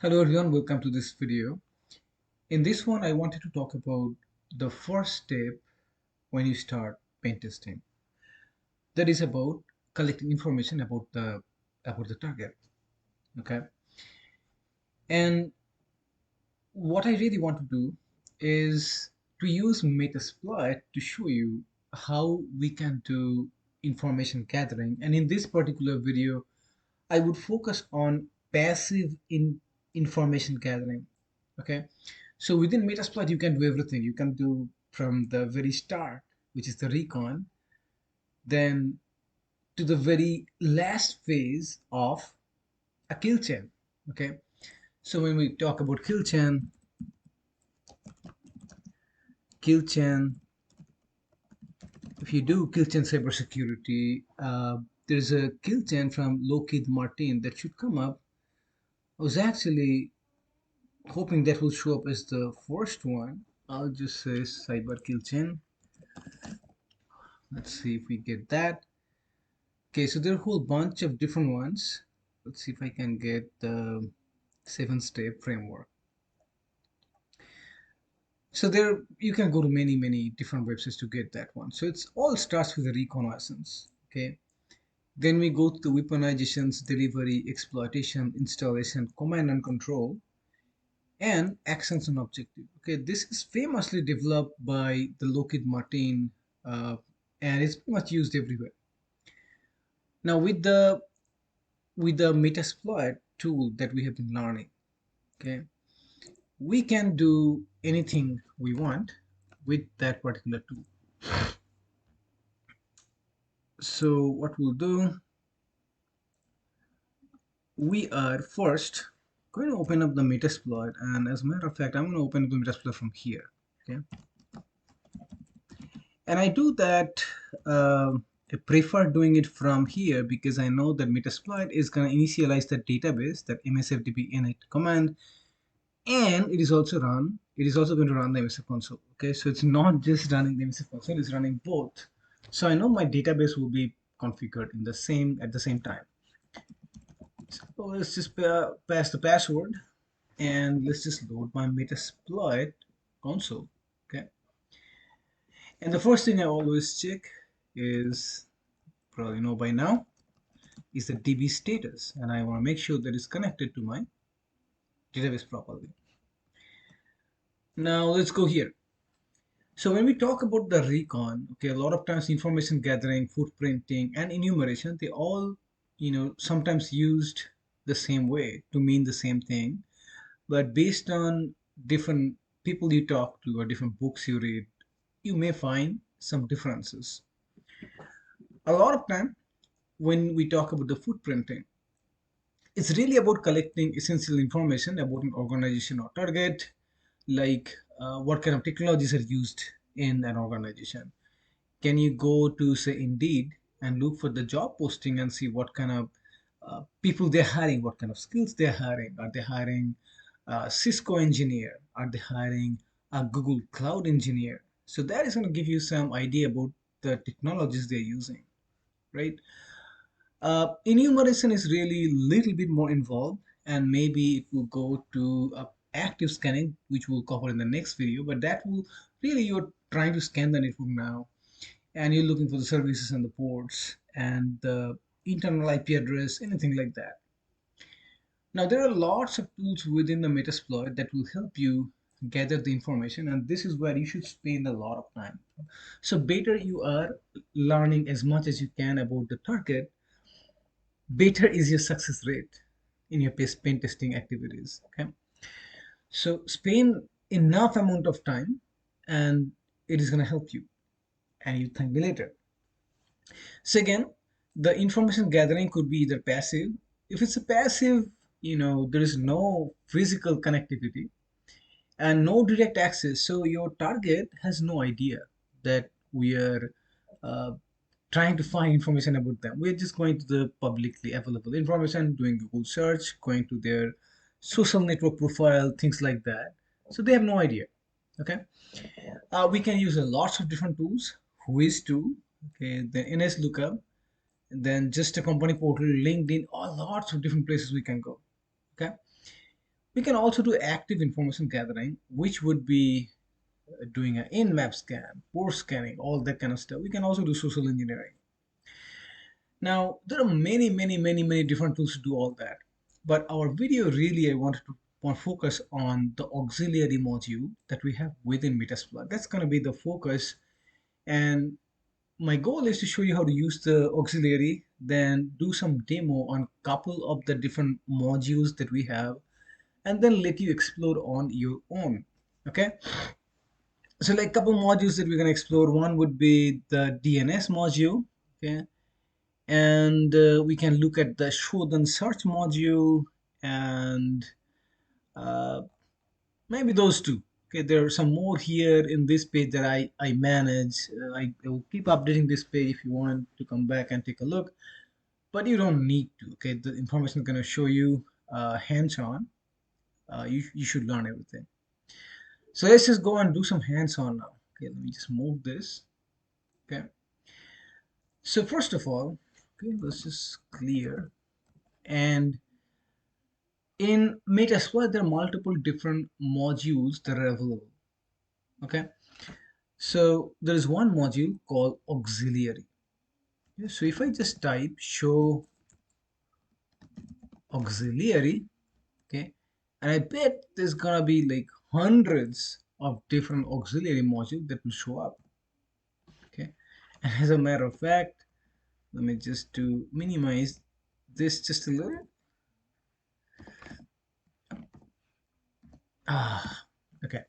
Hello everyone, welcome to this video. In this one, I wanted to talk about the first step when you start pen testing. That is about collecting information about the target. Okay, and what I really want to do is to use Metasploit to show you how we can do information gathering. And in this particular video, I would focus on information gathering. Okay, so within Metasploit, you can do everything. You can do from the very start, which is the recon, then to the very last phase of a kill chain. Okay, so when we talk about kill chain, if you do kill chain cybersecurity, there's a kill chain from Lockheed Martin that should come up. I was actually hoping that will show up as the first one. I'll just say cyber kill chain. Let's see if we get that. Okay, so there are a whole bunch of different ones. Let's see if I can get the 7-step framework. So there you can go to many different websites to get that one. So it's all starts with a reconnaissance. Okay. Then we go to the weaponizations, delivery, exploitation, installation, command and control, and actions and objective. Okay, this is famously developed by the Lockheed Martin, and it's pretty much used everywhere. Now with the Metasploit tool that we have been learning, okay, we can do anything we want with that particular tool. So what we'll do, we are first going to open up the Metasploit, and as a matter of fact, I'm going to open up the Metasploit from here. Okay, and I do that. I prefer doing it from here because I know that Metasploit is going to initialize the database, that msfdb init command, and it is also going to run the MSF console. Okay, so it's not just running the MSF console, it's running both. So I know my database will be configured in the same at the same time. So let's just pass the password and let's just load my Metasploit console. Okay, and the first thing I always check is, probably know by now, is the DB status, and I want to make sure that it's connected to my database properly. Now let's go here. So when we talk about the recon, okay, a lot of times information gathering, footprinting, and enumeration, they all, sometimes used the same way to mean the same thing, but based on different people you talk to or different books you read, you may find some differences. A lot of time when we talk about the footprinting, it's really about collecting essential information about an organization or target, like what kind of technologies are used in an organization. Can you go to, say, Indeed and look for the job posting and see what kind of people they're hiring, what kind of skills they're hiring? Are they hiring a Cisco engineer? Are they hiring a Google Cloud engineer? So that is going to give you some idea about the technologies they're using, right? Enumeration is really a little bit more involved, and maybe it will go to active scanning, which we'll cover in the next video. But that will really, you're trying to scan the network now, and you're looking for the services and the ports and the internal IP address, anything like that. Now, there are lots of tools within the Metasploit that will help you gather the information, and this is where you should spend a lot of time. So, better you are learning as much as you can about the target, better is your success rate in your pen testing activities. Okay, so spend enough amount of time, and it is going to help you, and you thank me later. Second, the information gathering could be either passive. If it's a passive, there is no physical connectivity and no direct access, so your target has no idea that we are uh, trying to find information about them. We're just going to the publicly available information, doing Google search, going to their social network profile, things like that. So they have no idea. Okay, we can use lots of different tools. Whois tool, okay, the NS lookup, then just a company portal, LinkedIn, all lots of different places we can go. Okay, We can also do active information gathering, which would be doing an in-map scan, port scanning, all that kind of stuff. We can also do social engineering. Now, there are many different tools to do all that. But our video really, I wanted to want focus on the auxiliary module that we have within Metasploit. That's going to be the focus. And my goal is to show you how to use the auxiliary, then do some demo on couple of the different modules that we have, and then let you explore on your own. Okay, so like couple modules that we're going to explore. One would be the DNS module. Okay, and we can look at the Shodan search module, and uh, maybe those two. Okay, there are some more here in this page that I manage. I will keep updating this page if you want to come back and take a look, but you don't need to. Okay, the information is going to show you hands-on. You should learn everything. So let's just go and do some hands-on now. Okay, let me just move this. Okay, so first of all, okay, let's just clear. And in Metasploit, there are multiple different modules that are available. Okay, so there is one module called auxiliary. Okay, so if I just type show auxiliary, okay, and I bet there's gonna be like hundreds of different auxiliary modules that will show up. Okay, and as a matter of fact, let me just to minimize this just a little. Okay,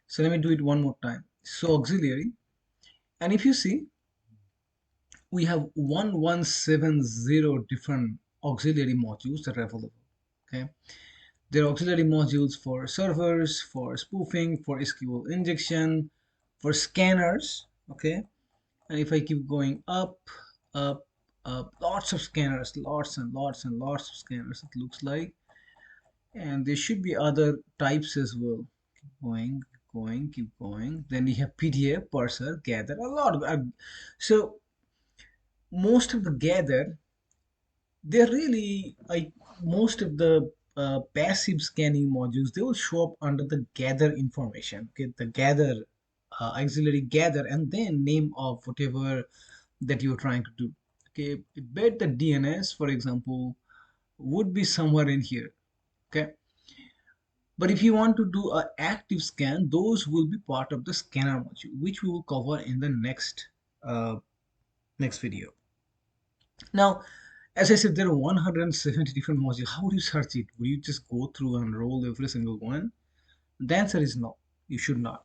so let me do it one more time. So auxiliary, and if you see, we have 1170 different auxiliary modules that are available. Okay, there are auxiliary modules for servers, for spoofing, for SQL injection, for scanners. Okay, and if I keep going up, lots of scanners, lots of scanners, it looks like. And there should be other types as well. Keep going, keep going. Then we have PDF, parser, gather, a lot of so most of the gather, they're really like most of the passive scanning modules, they will show up under the gather information. Okay, the gather, auxiliary gather, and then name of whatever that you're trying to do. Okay, I bet the DNS, for example, would be somewhere in here. Okay, but if you want to do an active scan, those will be part of the scanner module, which we will cover in the uh, next video. Now, as I said, there are 170 different modules. How would you search it? Will you just go through and roll every single one? The answer is no. You should not.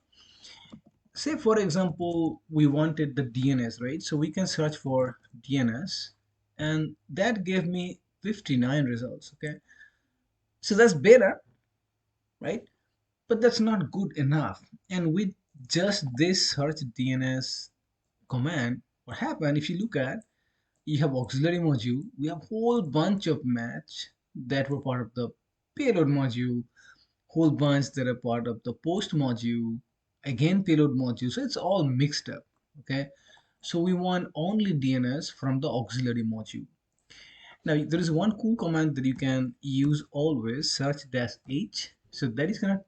Say, for example, we wanted the DNS, right? So we can search for DNS, and that gave me 59 results. Okay, so that's better, right? But that's not good enough. And with just this search DNS command, what happened? If you look at, you have auxiliary module, we have whole bunch of match that were part of the payload module, whole bunch that are part of the post module, again payload module. So it's all mixed up. Okay, so we want only DNS from the auxiliary module. Now there is one cool command that you can use always, search dash h. So that is gonna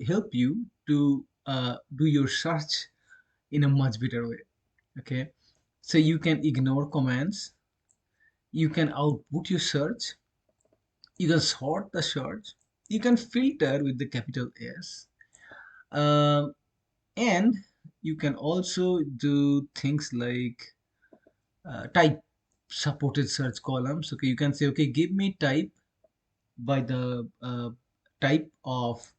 help you to do your search in a much better way. Okay, so you can ignore commands, you can output your search, you can sort the search, you can filter with the capital S, um, and you can also do things like type supported search columns. Okay, you can say, okay, give me type by the type of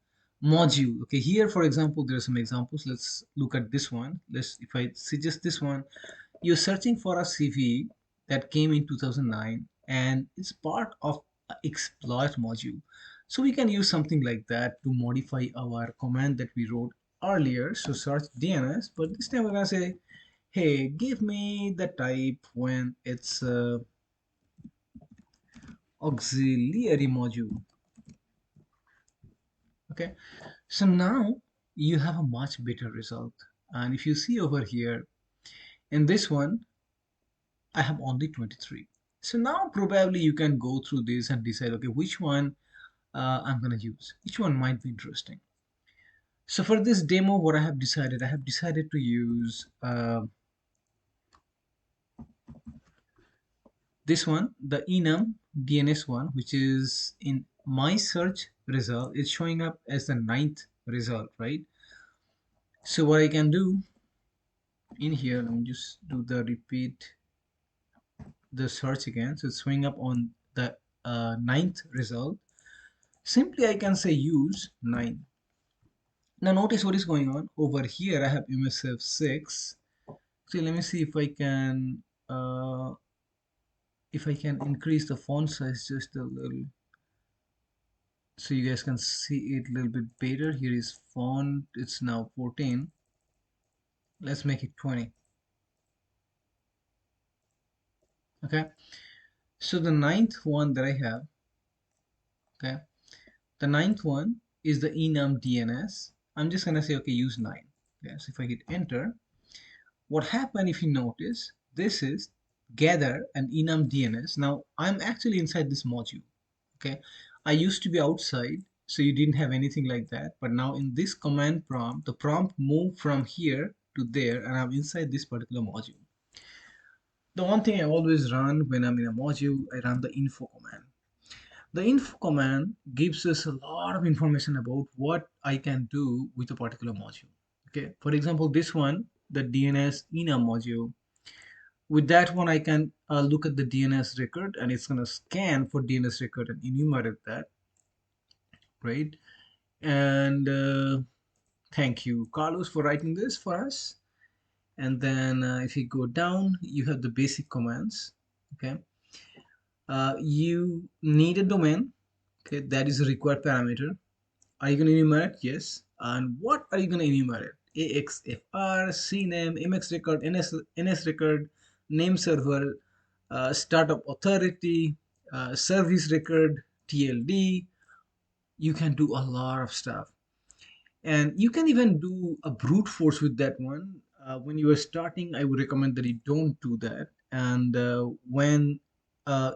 module. Okay, here for example there are some examples. Let's look at this one. Let's, if I suggest this one, you're searching for a CV that came in 2009 and it's part of a exploit module. So we can use something like that to modify our command that we wrote earlier. So search DNS, but this time we're gonna say, hey, give me the type when it's auxiliary module. Okay, so now you have a much better result. And if you see over here in this one, I have only 23. So now probably you can go through this and decide, okay, which one I'm going to use. Each one might be interesting. So for this demo, what I have decided to use this one, the enum DNS one, which is in my search result. It's showing up as the ninth result, right? So what I can do in here, let me just do the repeat the search again. So it's showing up on the ninth result. Simply I can say use 9. Now notice what is going on over here. I have MSF 6. So let me see if I can increase the font size just a little so you guys can see it a little bit better. Here is font, it's now 14. Let's make it 20. Okay, so the ninth one that I have, okay, the ninth one is the enum DNS. I'm just gonna say okay, use 9. Okay, so if I hit enter, what happened, if you notice, this is gather an enum DNS. Now I'm actually inside this module. Okay, I used to be outside, so you didn't have anything like that, but now in this command prompt, the prompt moved from here to there, and I'm inside this particular module. The one thing I always run when I'm in a module, I run the info command. The info command gives us a lot of information about what I can do with a particular module. Okay, for example, this one, the DNS enum module. With that one, I can look at the DNS record, and it's going to scan for DNS record and enumerate that, right? And thank you, Carlos, for writing this for us. And then if you go down, you have the basic commands. Okay, you need a domain. Okay, that is a required parameter. Are you going to enumerate? Yes. And what are you going to enumerate? AXFR, CNAME, MX record, NS record, name server, startup authority, service record, TLD. You can do a lot of stuff. And you can even do a brute force with that one. When you are starting, I would recommend that you don't do that. And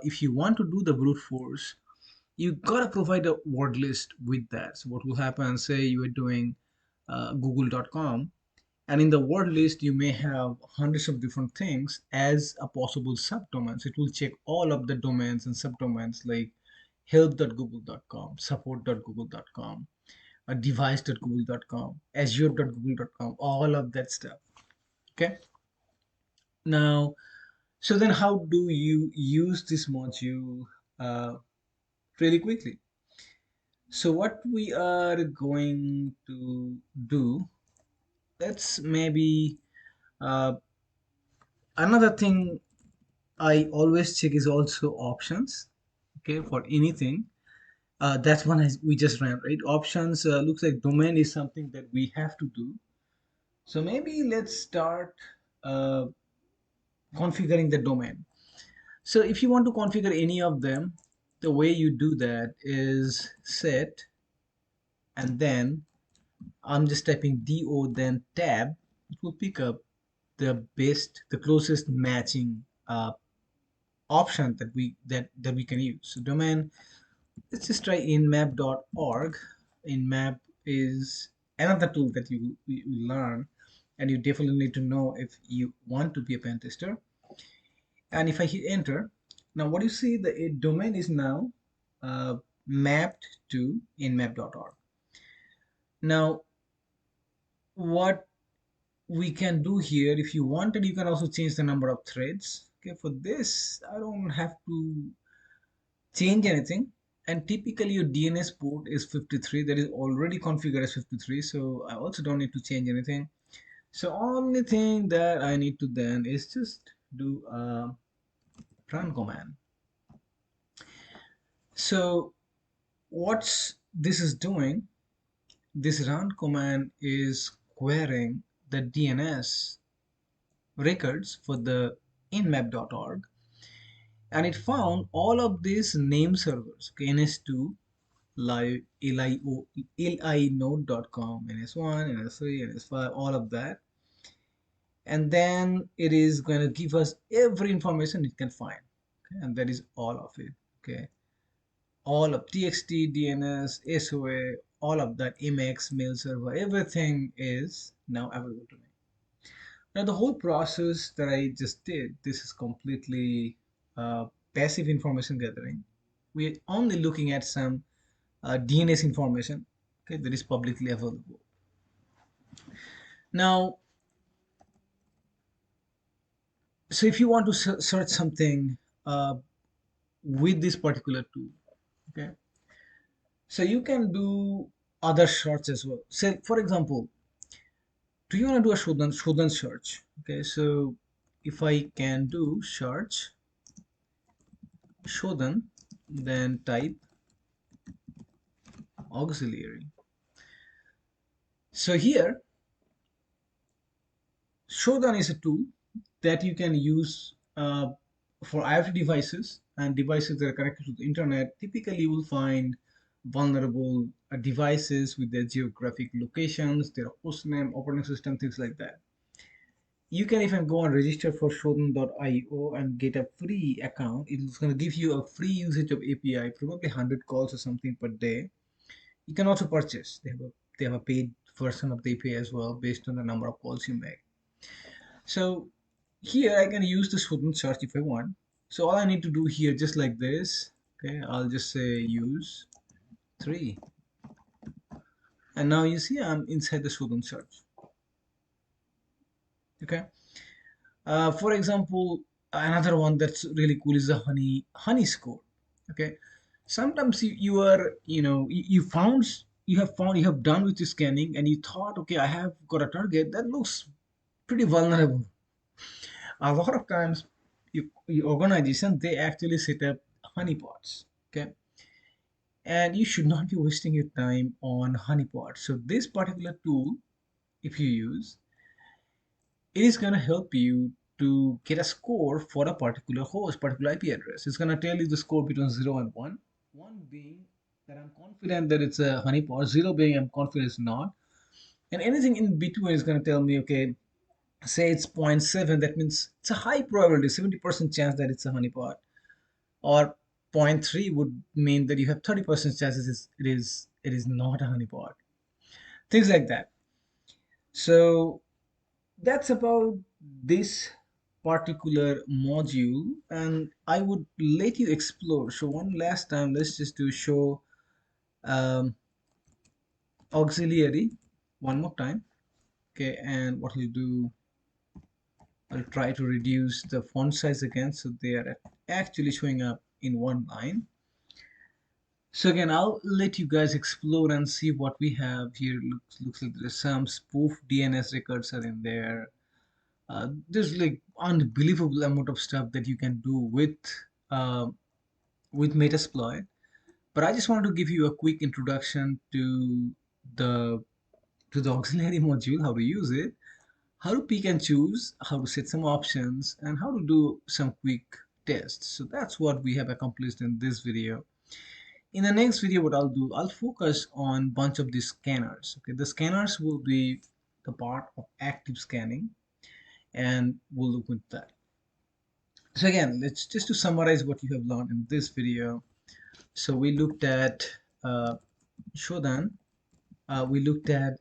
if you want to do the brute force, you gotta provide a word list with that. So what will happen, say you are doing google.com, and in the word list you may have hundreds of different things as a possible subdomains. It will check all of the domains and subdomains like help.google.com, support.google.com, device.google.com, azure.google.com, all of that stuff. Okay, now, so then how do you use this module uh, really quickly? So what we are going to do, let's maybe uh, another thing I always check is also options. Okay, for anything. That's one we just ran, right? Options looks like domain is something that we have to do. So maybe let's start uh, configuring the domain. So if you want to configure any of them, the way you do that is set, and then I'm just typing do then tab. It will pick up the closest matching option that we can use. So domain, let's just try inmap.org. Inmap is another tool that you learn, and you definitely need to know if you want to be a pen tester. And if I hit enter, now what you see, the domain is now mapped to inmap.org. Now what we can do here, if you wanted, you can also change the number of threads. Okay, for this I don't have to change anything, and typically your DNS port is 53, that is already configured as 53, so I also don't need to change anything. So only thing that I need to then is just do a run command. So what's this is doing, this run command is querying the DNS records for the inmap.org, and it found all of these name servers, okay, ns2 live linode.com, ns1, ns3, ns5, all of that, and then it is going to give us every information it can find, okay? And that is all of it. Okay, all of txt, dns, soa, all of that, emacs, mail server, everything is now available to me. Now the whole process that I just did, this is completely passive information gathering. We're only looking at some DNS information, okay, that is publicly available. Now, so if you want to search something uh, with this particular tool, okay, so you can do other search as well. Say, for example, do you want to do a Shodan search? Okay, so if I can do search Shodan, then type auxiliary. So here, Shodan is a tool that you can use for IoT devices and devices that are connected to the internet. Typically, you will find vulnerable devices with their geographic locations, their host name, operating system, things like that. You can even go and register for shodan.io and get a free account. It's going to give you a free usage of API, probably 100 calls or something per day. You can also purchase. They have a paid version of the API as well based on the number of calls you make. So here I can use the Shodan search if I want. So all I need to do here, just like this, okay, I'll just say use 3. And now you see I'm inside the Shodan search. Okay. For example, another one that's really cool is the honey score. Okay. Sometimes you are, you have done with your scanning and you thought, okay, I have got a target that looks pretty vulnerable. A lot of times your organization, they actually set up honeypots, okay, and you should not be wasting your time on honeypots. So this particular tool, if you use, it is going to help you to get a score for a particular host, particular IP address. It's going to tell you the score between 0 and 1, 1 being that I'm confident that it's a honeypot, 0 being I'm confident it's not, and anything in between is going to tell me, okay, say it's zero point 0.7, that means it's a high probability, 70% chance that it's a honeypot. Or zero point 0.3 would mean that you have 30% chances it is not a honeypot. Things like that. So that's about this particular module, and I would let you explore. So one last time, let's just do show um, auxiliary one more time. Okay, and what we'll do, I'll try to reduce the font size again so they are actually showing up in one line. So again, I'll let you guys explore and see what we have here. Looks like there's some spoof DNS records are in there. There's like unbelievable amount of stuff that you can do uh, with Metasploit. But I just wanted to give you a quick introduction the to the auxiliary module, how to use it, how to pick and choose, how to set some options, and how to do some quick tests. So that's what we have accomplished in this video. In the next video, what I'll do, I'll focus on bunch of these scanners. Okay, the scanners will be the part of active scanning, and we'll look at that. So again, let's just to summarize what you have learned in this video. So we looked at Shodan, we looked at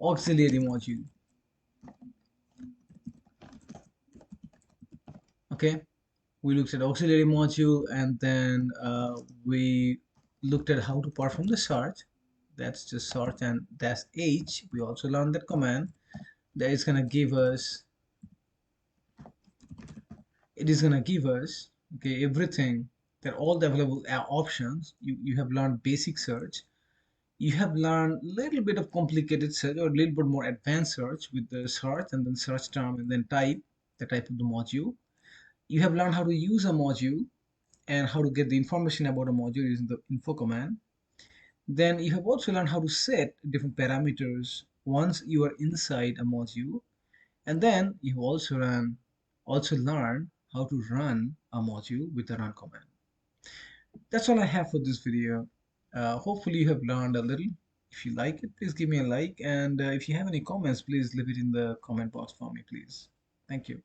auxiliary module. Okay, we looked at auxiliary module, and then we looked at how to perform the search. That's just search and dash h. We also learned that command that is going to give us, it is going to give us, okay, everything, that all the available options. You have learned basic search, you have learned a little bit of complicated search or a little bit more advanced search with the search and then search term and then type, the type of the module. You have learned how to use a module and how to get the information about a module using the info command. Then you have also learned how to set different parameters once you are inside a module. And then you have also learned how to run a module with the run command. That's all I have for this video. Hopefully you have learned a little. If you like it, please give me a like, and if you have any comments, please leave it in the comment box for me, please. Thank you.